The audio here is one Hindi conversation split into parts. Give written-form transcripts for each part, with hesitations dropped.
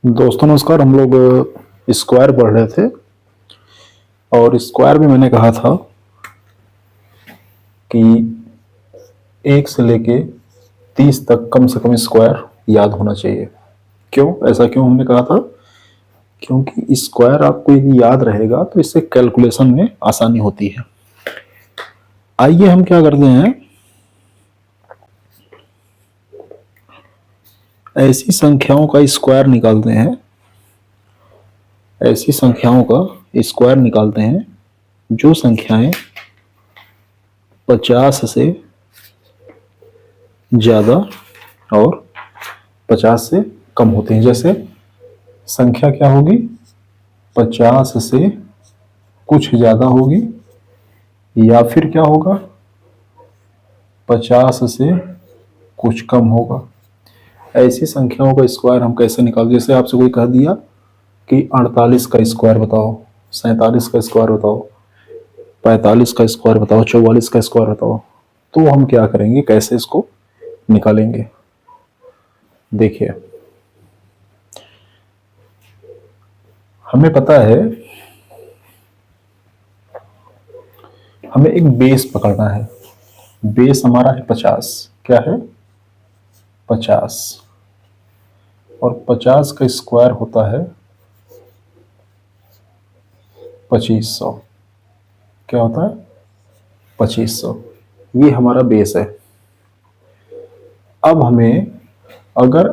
दोस्तों नमस्कार। हम लोग स्क्वायर पढ़ रहे थे और स्क्वायर में मैंने कहा था कि 1 से लेके 30 तक कम से कम स्क्वायर याद होना चाहिए। ऐसा क्यों हमने कहा था? क्योंकि स्क्वायर आपको यदि याद रहेगा तो इससे कैलकुलेशन में आसानी होती है। आइए हम क्या करते हैं, ऐसी संख्याओं का स्क्वायर निकालते हैं। ऐसी संख्याओं का स्क्वायर निकालते हैं जो संख्याएं 50 से ज़्यादा और 50 से कम होते हैं। जैसे संख्या क्या होगी, 50 से कुछ ज़्यादा होगी, या फिर क्या होगा, 50 से कुछ कम होगा। ऐसी संख्याओं का स्क्वायर हम कैसे निकालते? जैसे आपसे कोई कह दिया कि 48 का स्क्वायर बताओ, 47 का स्क्वायर बताओ, 45 का स्क्वायर बताओ, 44 का स्क्वायर बताओ, तो हम क्या करेंगे, कैसे इसको निकालेंगे? देखिए, हमें पता है, हमें एक बेस पकड़ना है। बेस हमारा है 50। क्या है? 50। और 50 का स्क्वायर होता है 2500। क्या होता है? 2500। ये हमारा बेस है। अब हमें अगर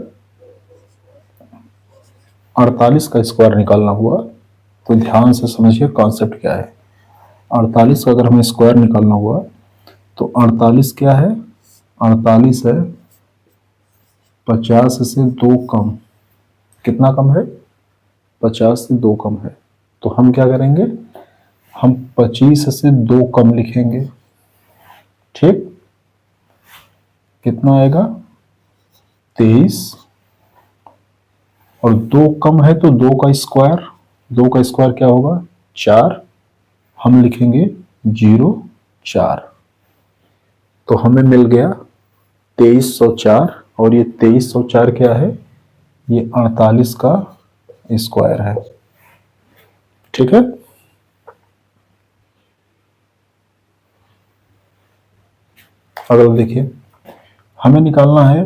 48 का स्क्वायर निकालना हुआ तो ध्यान से समझिए कॉन्सेप्ट क्या है। 48 का अगर हमें स्क्वायर निकालना हुआ तो 48 क्या है? 48 है 50 से 2 कम। कितना कम है? 50 से 2 कम है। तो हम क्या करेंगे, हम 25 से 2 कम लिखेंगे। ठीक, कितना आएगा? 23। और 2 कम है तो 2 का स्क्वायर, 2 का स्क्वायर क्या होगा? 4। हम लिखेंगे 0 4। तो हमें मिल गया 2304। और ये 2304 क्या है? ये 48 का स्क्वायर है। ठीक है। अगला देखिए, हमें निकालना है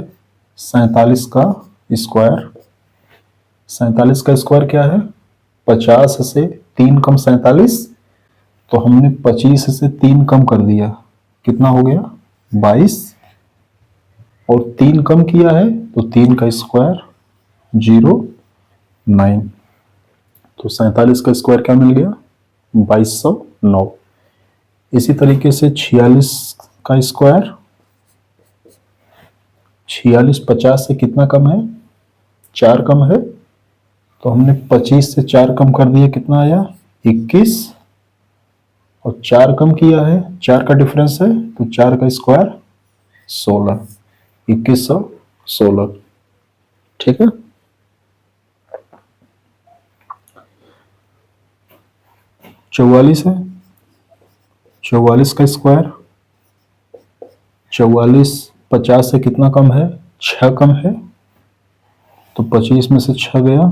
47 का स्क्वायर। 47 का स्क्वायर क्या है? 50 से 3 कम 47। तो हमने 25 से 3 कम कर दिया, कितना हो गया? 22। और 3 कम किया है तो 3 का स्क्वायर 0 9। तो 47 का स्क्वायर क्या मिल गया? 2209। इसी तरीके से 46 का स्क्वायर, 46 50 से कितना कम है? 4 कम है। तो हमने 25 से 4 कम कर दिया, कितना आया? 21। और 4 कम किया है, 4 का डिफरेंस है, तो 4 का स्क्वायर 16। 2116। ठीक है। चौवालीस है, 44 का स्क्वायर, 44 50 से कितना कम है? 6 कम है। तो 25 में से 6 गया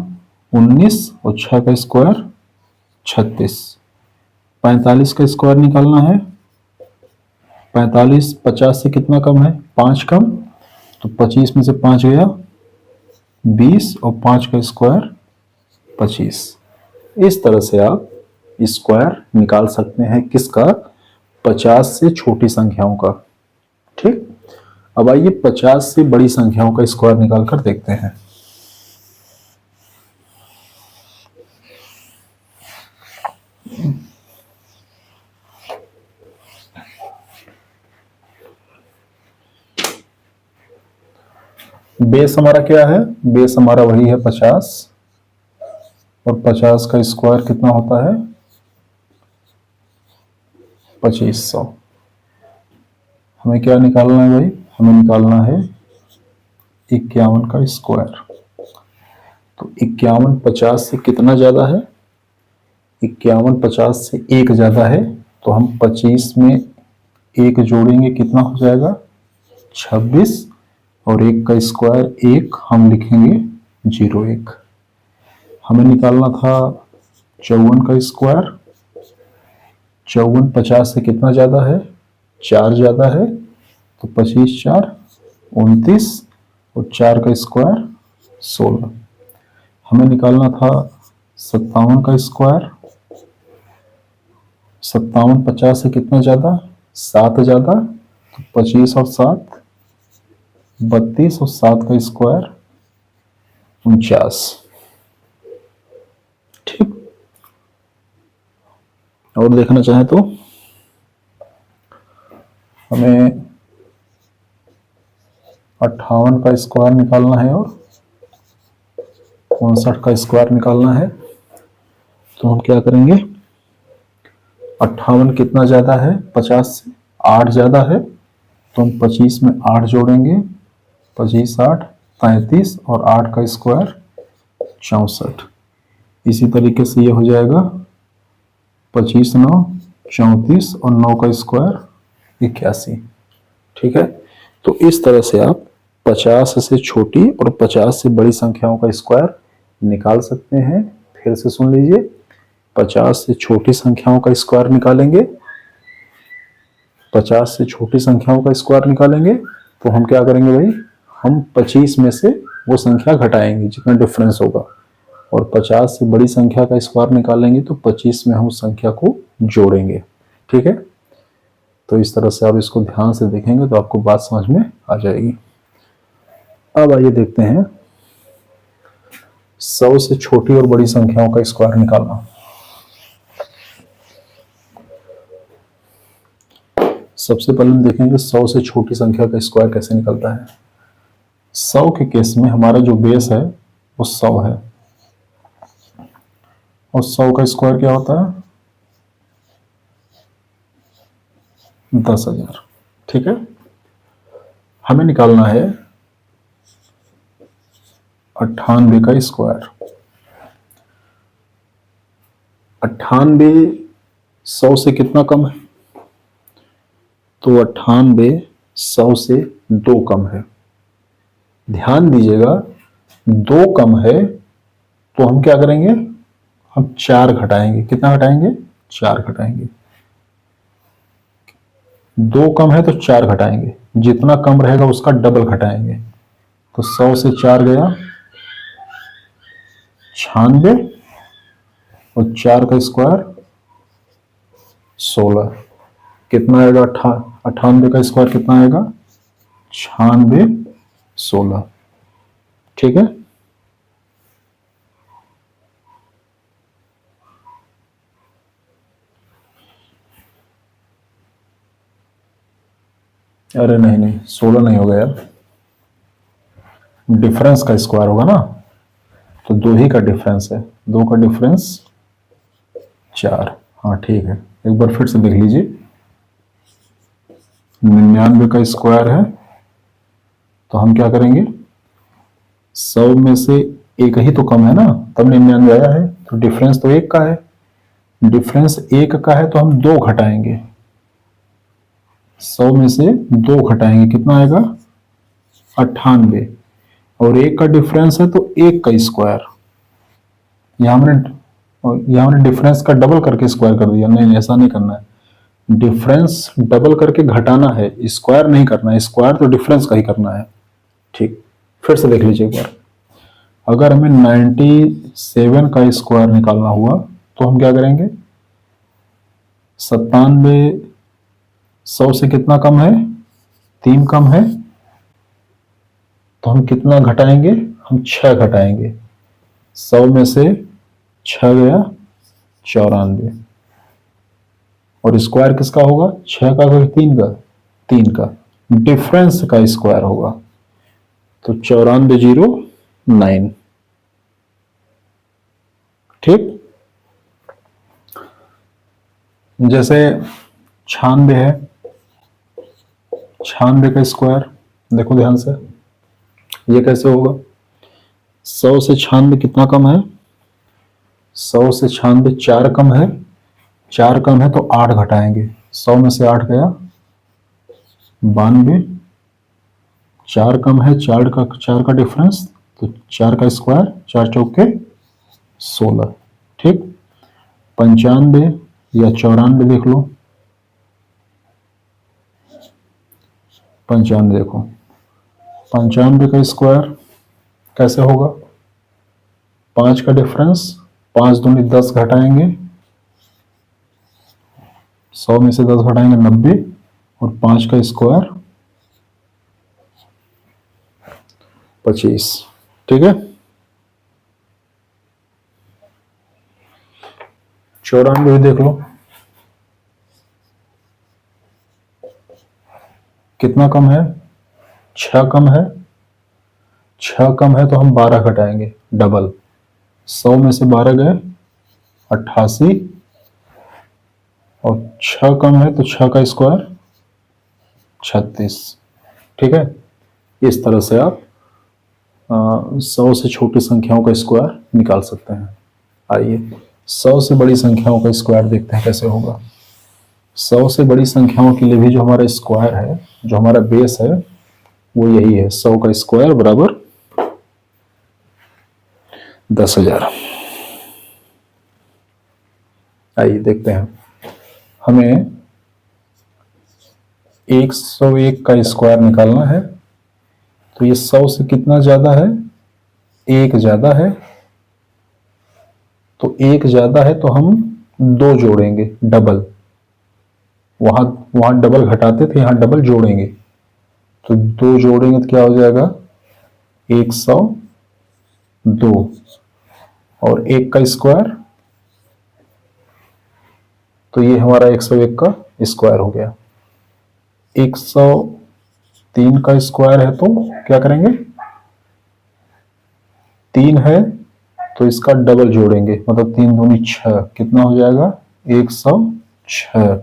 19, और 6 का स्क्वायर 36। 45 का स्क्वायर निकालना है। 45 50 से कितना कम है? 5 कम। तो 25 में से 5 गया 20, और 5 का स्क्वायर 25। इस तरह से आप स्क्वायर निकाल सकते हैं। किसका? 50 से छोटी संख्याओं का। ठीक। अब आइए 50 से बड़ी संख्याओं का स्क्वायर निकाल कर देखते हैं। बेस हमारा क्या है? बेस हमारा वही है 50। और 50 का स्क्वायर कितना होता है? 2500। हमें क्या निकालना है भाई? हमें निकालना है 51 का स्क्वायर। तो 51 50 से कितना ज्यादा है? 51 50 से 1 ज्यादा है। तो हम 25 में 1 जोड़ेंगे, कितना हो जाएगा? 26। और 1 का स्क्वायर 1, हम लिखेंगे 01। हमें निकालना था 54 का स्क्वायर। 54 50 से कितना ज़्यादा है? 4 ज़्यादा है, तो 25 4 29 और 4 का स्क्वायर 16। हमें निकालना था 57 का स्क्वायर। 57 50 से कितना ज़्यादा? 7 ज़्यादा, तो 25 और 7 32 और 7 का स्क्वायर 49। ठीक। और देखना चाहे तो हमें 58 का स्क्वायर निकालना है और 59 का स्क्वायर निकालना है। तो हम क्या करेंगे? 58 कितना ज्यादा है? 50 से 8 ज्यादा है, तो हम 25 में 8 जोड़ेंगे। 25 8 33 और 8 का स्क्वायर 64। इसी तरीके से ये हो जाएगा 25 9 34 और 9 का स्क्वायर 81। ठीक है। तो इस तरह से आप 50 से छोटी और 50 से बड़ी संख्याओं का स्क्वायर निकाल सकते हैं। फिर से सुन लीजिए, 50 से छोटी संख्याओं का स्क्वायर निकालेंगे, 50 से छोटी संख्याओं का स्क्वायर निकालेंगे, तो हम क्या करेंगे भाई? हम 25 में से वो संख्या घटाएंगे जितना डिफरेंस होगा, और 50 से बड़ी संख्या का स्क्वायर निकालेंगे तो 25 में हम उस संख्या को जोड़ेंगे। ठीक है। तो इस तरह से आप इसको ध्यान से देखेंगे तो आपको बात समझ में आ जाएगी। अब आइए देखते हैं 100 से छोटी और बड़ी संख्याओं का स्क्वायर निकालना। सबसे पहले हम देखेंगे 100 से छोटी संख्या का स्क्वायर कैसे निकलता है। 100 के केस में हमारा जो बेस है वो 100 है, और 100 का स्क्वायर क्या होता है? 10,000। ठीक है। हमें निकालना है 98 का स्क्वायर। 98 100 से कितना कम है? तो 98 100 से 2 कम है। ध्यान दीजिएगा, 2 कम है तो हम क्या करेंगे? हम 4 घटाएंगे। कितना घटाएंगे? 4 घटाएंगे। 2 कम है तो 4 घटाएंगे, जितना कम रहेगा उसका डबल घटाएंगे। तो 100 से 4 गया 96 और 4 का स्क्वायर 16। कितना आएगा? 98 का स्क्वायर कितना आएगा? 96 16। ठीक है। अरे नहीं नहीं, 16 नहीं होगा यार, डिफरेंस का स्क्वायर होगा ना, तो 2 ही का डिफरेंस है, 2 का डिफरेंस 4। हाँ ठीक है, एक बार फिर से देख लीजिए। 99 का स्क्वायर है, तो हम क्या करेंगे? 100 में से एक ही तो कम है ना, तब 99 आया है, तो डिफरेंस तो 1 का है। डिफरेंस 1 का है तो हम 2 घटाएंगे। 100 में से 2 घटाएंगे, कितना आएगा? 98। और 1 का डिफरेंस है तो 1 का स्क्वायर। यहाँ हमने डिफरेंस का डबल करके स्क्वायर कर दिया। नहीं, ऐसा नहीं करना है। डिफरेंस डबल करके घटाना है, स्क्वायर नहीं करना है। स्क्वायर तो डिफरेंस का ही करना है। ठीक, फिर से देख लीजिए एक बार। अगर हमें 97 का स्क्वायर निकालना हुआ तो हम क्या करेंगे? 97 100 से कितना कम है? 3 कम है, तो हम कितना घटाएंगे? हम 6 घटाएंगे। 100 में से 6 गया 94, और स्क्वायर किसका होगा? 6 का फिर 3 का? 3 का। डिफरेंस का स्क्वायर होगा, तो 94 0 9। ठीक। जैसे 96 है, 96 का स्क्वायर देखो ध्यान से, ये कैसे होगा? 100 से 96 कितना कम है? 100 से 96 4 कम है। 4 कम है तो 8 घटाएंगे। 100 में से 8 गया 92। 4 कम है, 4 का डिफरेंस, तो 4 का स्क्वायर 4 चौके 16। ठीक, 95 या 94 देख लो। 95 देखो, 95 का स्क्वायर कैसे होगा? 5 का डिफरेंस, 5 दूनी 10 घटाएंगे, 100 में से 10 घटाएंगे 90, और 5 का स्क्वायर 25। ठीक है, 94 भी देख लो, कितना कम है? 6 कम है। 6 कम है तो हम 12 घटाएंगे, डबल। 100 में से 12 गए 88, और 6 कम है तो 6 का स्क्वायर 36। ठीक है, इस तरह से आप 100 से छोटी संख्याओं का स्क्वायर निकाल सकते हैं। आइए 100 से बड़ी संख्याओं का स्क्वायर देखते हैं कैसे होगा। 100 से बड़ी संख्याओं के लिए भी जो हमारा स्क्वायर है, जो हमारा बेस है, वो यही है। 100 का स्क्वायर बराबर 10,000। आइए देखते हैं, हमें 101 का स्क्वायर निकालना है। तो ये 100 से कितना ज्यादा है? 1 ज्यादा है। तो 1 ज्यादा है तो हम 2 जोड़ेंगे, डबल। वहां वहां डबल घटाते थे, यहां डबल जोड़ेंगे। तो 2 जोड़ेंगे तो क्या हो जाएगा? 102, और 1 का स्क्वायर, तो ये हमारा 101 का स्क्वायर हो गया। 103 का स्क्वायर है तो क्या करेंगे? 3 है तो इसका डबल जोड़ेंगे, मतलब 3 दूनी 6, कितना हो जाएगा? 106,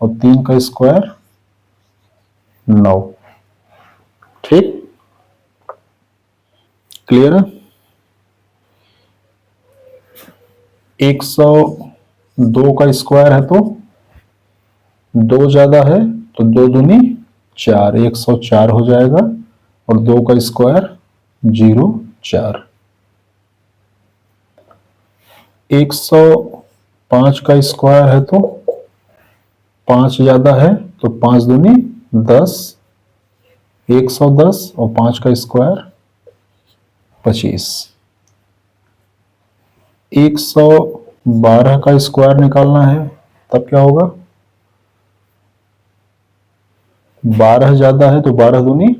और 3 का स्क्वायर 9। ठीक, क्लियर है? 102 का स्क्वायर है तो 2 ज्यादा है, तो 2 दूनी 4, 104 हो जाएगा, और 2 का स्क्वायर 04। 105 का स्क्वायर है तो 5 ज्यादा है, तो 5 दूनी 10, 110, और 5 का स्क्वायर 25। 112 का स्क्वायर निकालना है, तब क्या होगा? 12 ज्यादा है तो 12 दूनी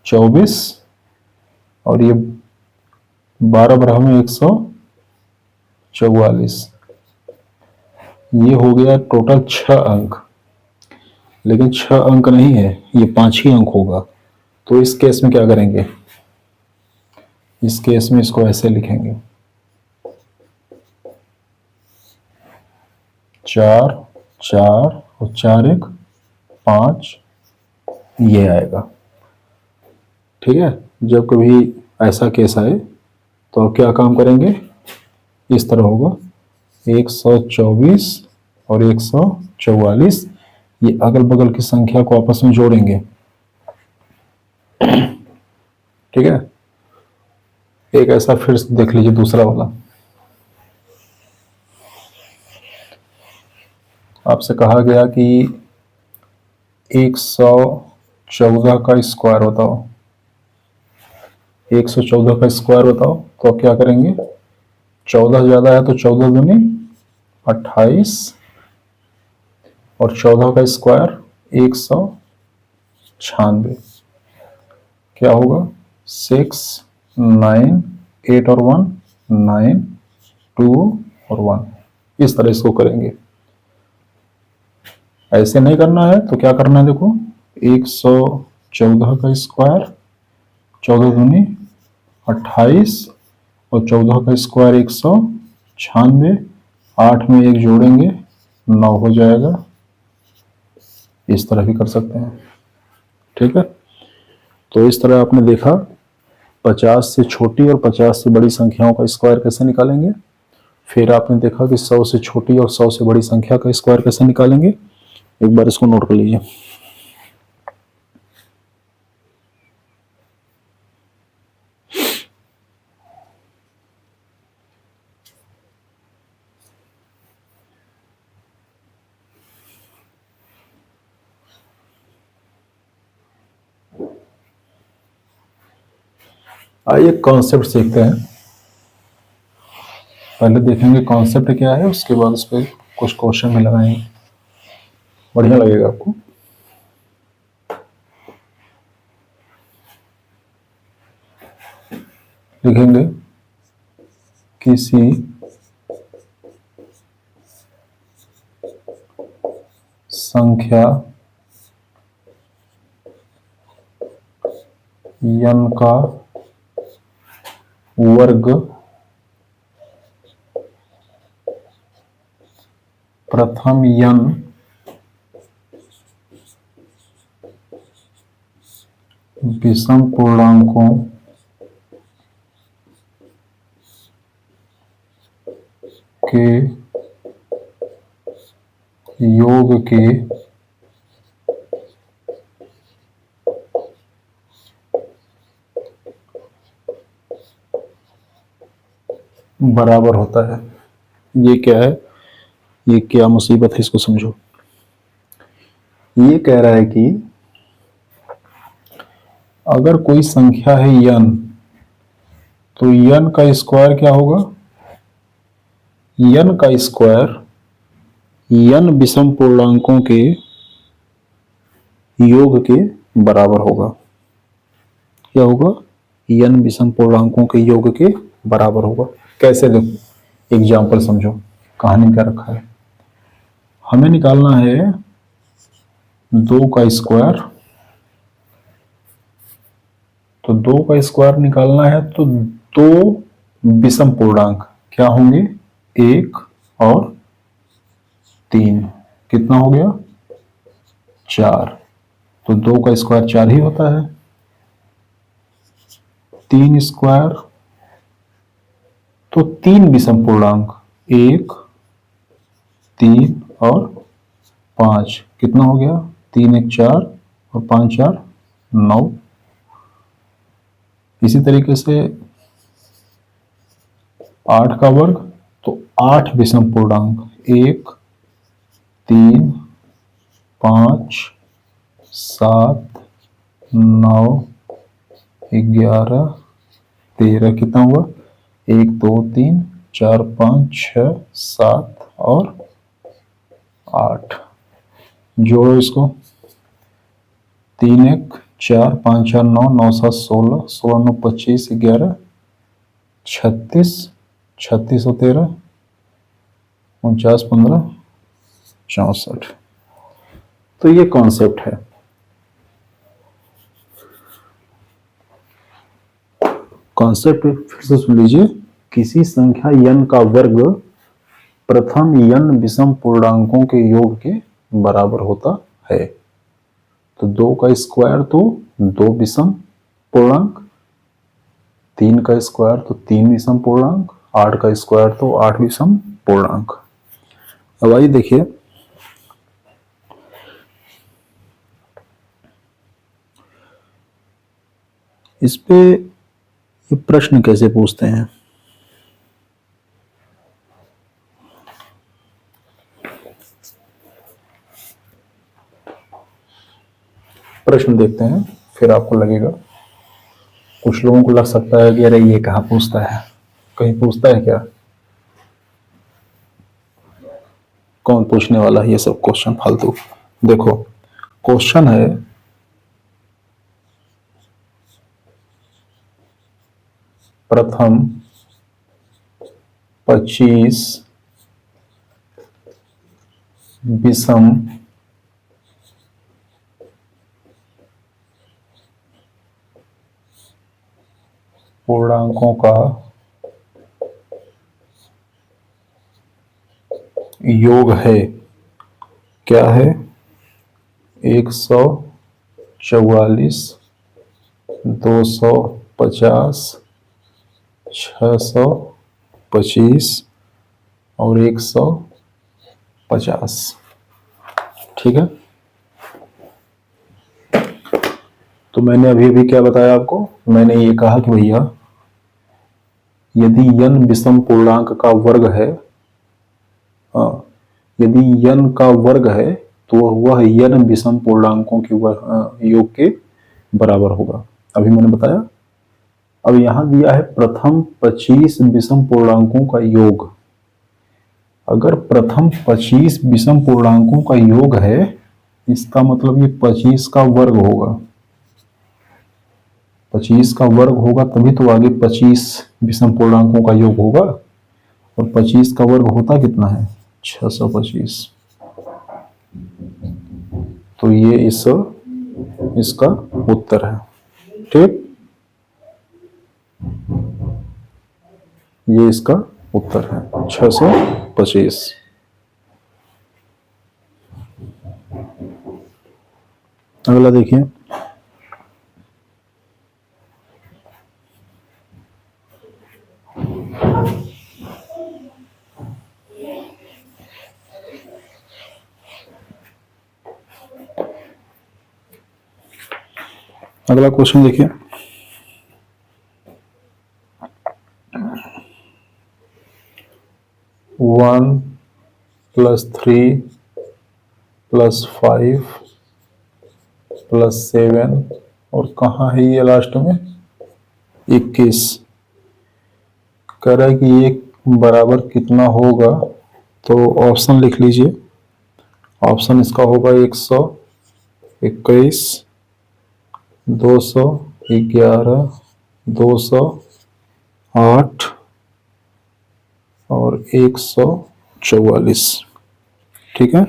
24, और ये 12 बराबर में 144। ये हो गया टोटल 6 अंक, लेकिन 6 अंक नहीं है, ये 5 ही अंक होगा। तो इस केस में क्या करेंगे? इस केस में इसको ऐसे लिखेंगे, 4 4 और 4 1 5, ये आएगा। ठीक है, जब कभी ऐसा केस आए तो आप क्या काम करेंगे? इस तरह होगा, 124 और 144, ये अगल बगल की संख्या को आपस में जोड़ेंगे। ठीक है, एक ऐसा फिर देख लीजिए, दूसरा वाला। आपसे कहा गया कि 114 का स्क्वायर बताओ। 114 का स्क्वायर बताओ, तो आप क्या करेंगे? 14 ज्यादा है तो 14 दूनी 28, और 14 का स्क्वायर 196। क्या होगा? 6 9 8 और 1 9 2 और 1। इस तरह इसको करेंगे। ऐसे नहीं करना है तो क्या करना है? देखो, 114 का स्क्वायर, 14 दूनी 28, और 14 का स्क्वायर 196, 8 में 1 जोड़ेंगे 9 हो जाएगा। इस तरह भी कर सकते हैं। ठीक है, तो इस तरह आपने देखा 50 से छोटी और 50 से बड़ी संख्याओं का स्क्वायर कैसे निकालेंगे। फिर आपने देखा कि 100 से छोटी और 100 से बड़ी संख्या का स्क्वायर कैसे निकालेंगे। एक बार इसको नोट कर लीजिए। आइए कॉन्सेप्ट सीखते हैं। पहले देखेंगे कॉन्सेप्ट क्या है, उसके बाद उस पर कुछ क्वेश्चन भी लगाएंगे, बढ़िया लगेगा आपको। लिखेंगे किसी संख्या n का वर्ग प्रथम n विषम पूर्णांकों के योग के बराबर होता है। ये क्या है, ये क्या मुसीबत है, इसको समझो। ये कह रहा है कि अगर कोई संख्या है n, तो n का स्क्वायर क्या होगा, n का स्क्वायर n विषम पूर्णांकों के योग के बराबर होगा। क्या होगा, n विषम पूर्णांकों के योग के बराबर होगा। कैसे, देखो एग्जाम्पल समझो, कहानी क्या रखा है। हमें निकालना है 2 का स्क्वायर, तो 2 का स्क्वायर निकालना है तो 2 विषम पूर्णांक क्या होंगे, 1 और 3, कितना हो गया 4। तो 2 का स्क्वायर 4 ही होता है। 3 स्क्वायर तो 3 विषम पूर्णांक, 1, 3 और 5, कितना हो गया, 3 1 4 और 5 4 9। इसी तरीके से 8 का वर्ग, तो 8 विषम पूर्णांक, 1 3 5 7 9 11 13, कितना हुआ, 1 2 3 4 5 6 7 और 8। जोड़ो इसको, 3 1 4 5 4 9 9 7 16 16 9 25 11 36 36 और 13 49 15 64। तो ये कॉन्सेप्ट है। कॉन्सेप्ट फिर से सुन लीजिए, किसी संख्या n का वर्ग प्रथम n विषम पूर्णांकों के योग के बराबर होता है। तो 2 का स्क्वायर तो 2 विषम पूर्णांक, 3 का स्क्वायर तो 3 विषम पूर्णांक, 8 का स्क्वायर तो 8 विषम पूर्णांक। अब आइए देखिए, इस पे ये प्रश्न कैसे पूछते हैं। प्रश्न देखते हैं, फिर आपको लगेगा, कुछ लोगों को लग सकता है कि अरे ये कहाँ पूछता है, कहीं पूछता है क्या, कौन पूछने वाला है ये सब क्वेश्चन फालतू। देखो क्वेश्चन है, प्रथम 25 विषम पूर्णांकों का योग है। क्या है, 144 250 625 और 150। ठीक है, तो मैंने अभी भी क्या बताया आपको, मैंने ये कहा कि भैया यदि n विषम पूर्णांक का वर्ग है, यदि n का वर्ग है तो वह n विषम पूर्णांकों के योग के बराबर होगा। अभी मैंने बताया। अब यहां दिया है प्रथम 25 विषम पूर्णांकों का योग। अगर प्रथम 25 विषम पूर्णांकों का योग है, इसका मतलब ये 25 का वर्ग होगा। 25 का वर्ग होगा तभी तो आगे 25 विषम पूर्णांकों का योग होगा। और 25 का वर्ग होता कितना है? 625। तो ये इसका उत्तर है। ठीक, ये इसका उत्तर है 625। अगला देखिए, अगला क्वेश्चन देखिए। वन प्लस 3 प्लस 5 प्लस 7 और कहाँ है ये लास्ट में 21। कह रहा है कि ये बराबर कितना होगा, तो ऑप्शन लिख लीजिए। ऑप्शन इसका होगा 121, 211, 208 और 144। ठीक है,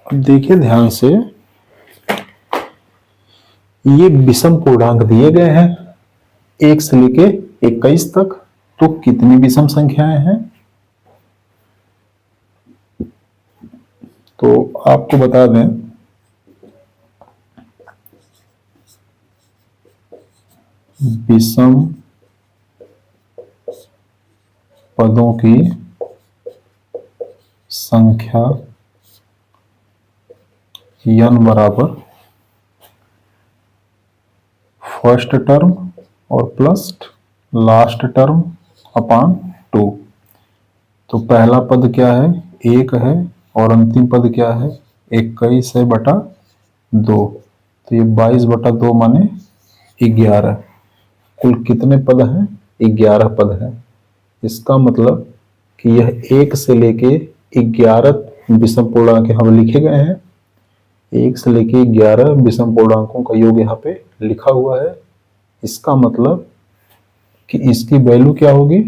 अब देखिए ध्यान से, ये विषम पूर्णांक दिए गए हैं 1 से लेके 21 तक। तो कितनी विषम संख्याएं हैं, तो आपको बता दें विषम पदों की संख्या n बराबर फर्स्ट टर्म और प्लस लास्ट टर्म अपान 2। तो पहला पद क्या है? 1 है और अंतिम पद क्या है? 21 है बटा 2। तो ये 22 बटा 2 माने 11। कुल कितने पद हैं? 11 पद हैं। इसका मतलब कि यह 1 से लेके 11 विषम पूर्णांक यहाँ लिखे गए हैं। 1 से लेके 11 विषम पूर्णांकों का योग यहाँ पे लिखा हुआ है। इसका मतलब कि इसकी वैल्यू क्या होगी?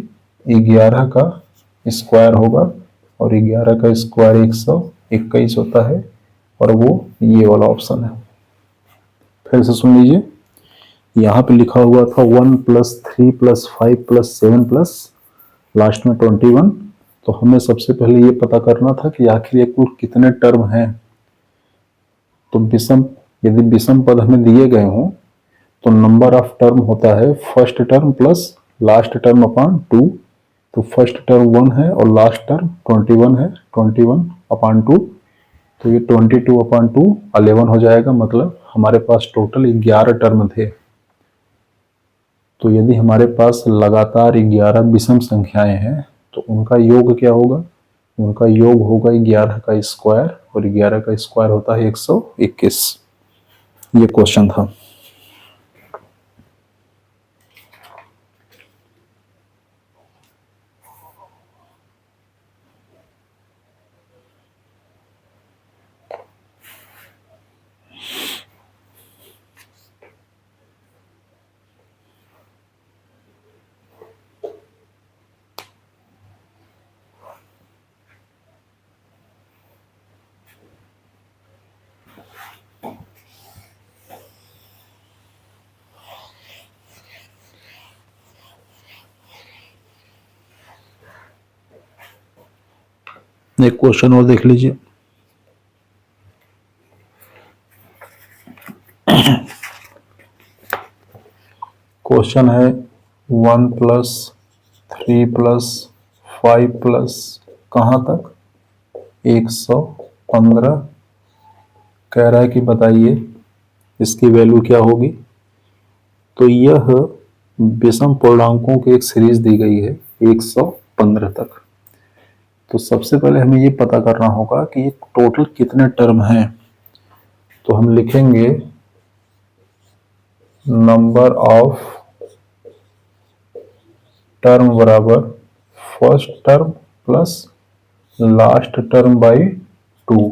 11 का स्क्वायर होगा और 11 का स्क्वायर 121 होता है और वो ये वाला ऑप्शन है। फिर से सुन लीजिए, यहाँ पे लिखा हुआ था 1 plus 3 plus 5 plus 7 plus last में 21। तो हमें सबसे पहले ये पता करना था कि आखिर ये कुल कितने टर्म हैं। तो यदि विषम पद हमें दिए गए हों तो नंबर ऑफ टर्म होता है first term plus last term upon 2। तो फर्स्ट टर्म 1 है और लास्ट टर्म 21 है, 21 अपान 2। तो ये 22 अपान 2 11 हो जाएगा। मतलब हमारे पास टोटल 11 टर्म थे। तो यदि हमारे पास लगातार 11 विषम संख्याएं हैं तो उनका योग क्या होगा? उनका योग होगा 11 का स्क्वायर और 11 का स्क्वायर होता है 121। ये क्वेश्चन था। एक क्वेश्चन और देख लीजिए। क्वेश्चन है 1 प्लस 3 प्लस 5 प्लस कहाँ तक 115। कह रहा है कि बताइए इसकी वैल्यू क्या होगी। तो यह विषम पूर्णांकों की एक सीरीज दी गई है 115 तक। तो सबसे पहले हमें ये पता करना होगा कि ये टोटल कितने टर्म हैं। तो हम लिखेंगे नंबर ऑफ टर्म बराबर first term plus last term by 2।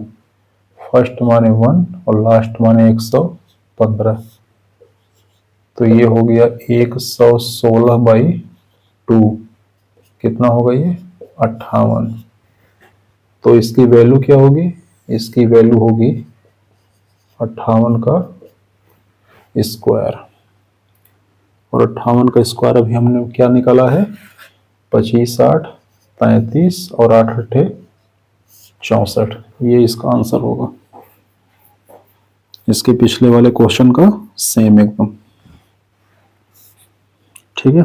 First माने 1 और लास्ट माने 115। तो ये हो गया 116 बाई 2। कितना होगा ये? 58। तो इसकी वैल्यू क्या होगी? इसकी वैल्यू होगी 58 का स्क्वायर। और 58 का स्क्वायर अभी हमने क्या निकाला है? 25 8 33 और 8 8 64। ये इसका आंसर होगा। इसके पिछले वाले क्वेश्चन का सेम एकदम। ठीक है।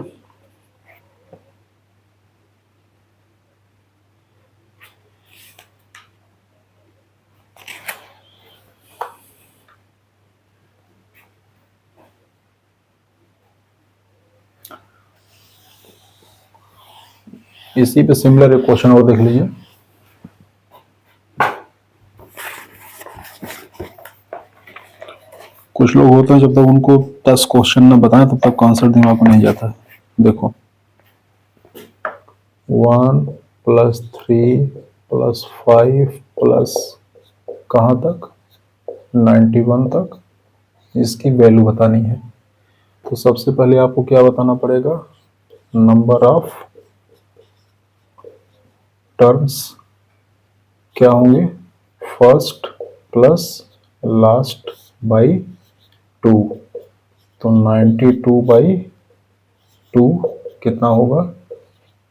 इसी पे सिमिलर एक क्वेश्चन और देख लीजिए। कुछ लोग होते हैं जब तक उनको 10 क्वेश्चन न बताएं तब तक आंसर दिमाग में नहीं जाता है। देखो 1 + 3 + 5 प्लस कहाँ तक? 91 तक इसकी वैल्यू बतानी है। तो सबसे पहले आपको क्या बताना पड़ेगा? नंबर ऑफ टर्म्स क्या होंगे? First plus last by 2। तो 92 बाई 2 कितना होगा?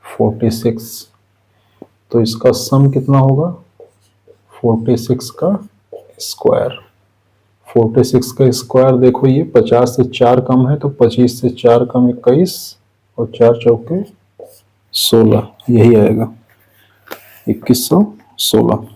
46। तो इसका सम कितना होगा? 46 का स्क्वायर। 46 का स्क्वायर देखो, ये 50 से 4 कम है तो 25 से 4 कम 21 और 4 चौके 16। यही आएगा 2116।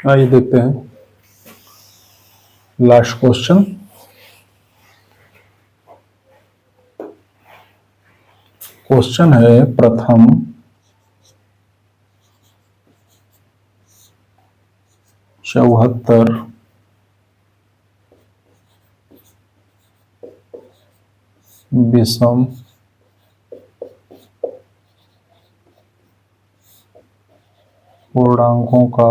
आइए देखते हैं लास्ट क्वेश्चन। क्वेश्चन है प्रथम चौहत्तर विषम पूर्णांकों का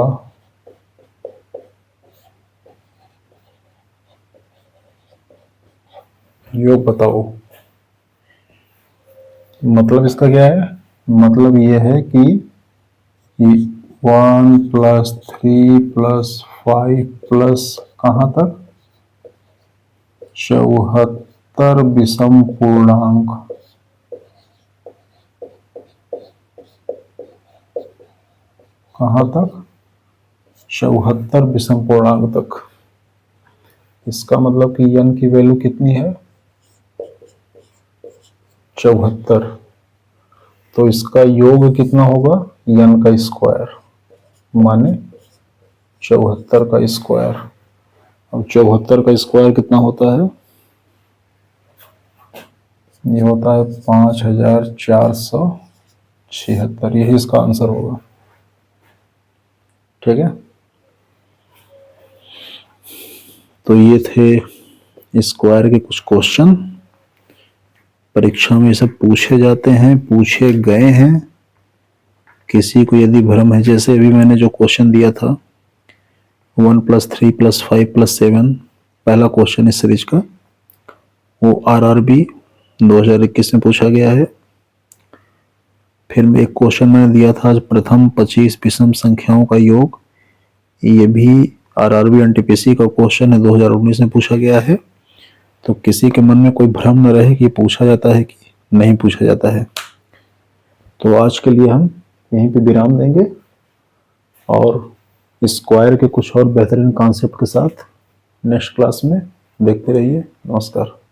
योग बताओ। मतलब इसका क्या है? मतलब ये है कि 1 + 3 + 5 प्लस कहाँ तक? 74 विषम पूर्णांक। कहाँ तक? 74 विषम पूर्णांक तक। इसका मतलब कि n की वैल्यू कितनी है? 74। तो इसका योग कितना होगा? n का स्क्वायर माने 74 का स्क्वायर। अब 74 का स्क्वायर कितना होता है? ये होता है 5476। यही इसका आंसर होगा। ठीक है। तो ये थे स्क्वायर के कुछ क्वेश्चन। परीक्षा में सब पूछे जाते हैं, पूछे गए हैं। किसी को यदि भ्रम है, जैसे अभी मैंने जो क्वेश्चन दिया था 1 + 3 + 5 + 7, पहला क्वेश्चन इस सीरीज का, वो RRB 2021 में पूछा गया है। फिर एक क्वेश्चन मैंने दिया था आज, प्रथम 25 विषम संख्याओं का योग। ये भी RRB NTPC का क्वेश्चन है, 2019 में पूछा गया है। तो किसी के मन में कोई भ्रम न रहे कि पूछा जाता है कि नहीं पूछा जाता है। तो आज के लिए हम यहीं पे विराम देंगे और स्क्वायर के कुछ और बेहतरीन कॉन्सेप्ट के साथ नेक्स्ट क्लास में देखते रहिए। नमस्कार।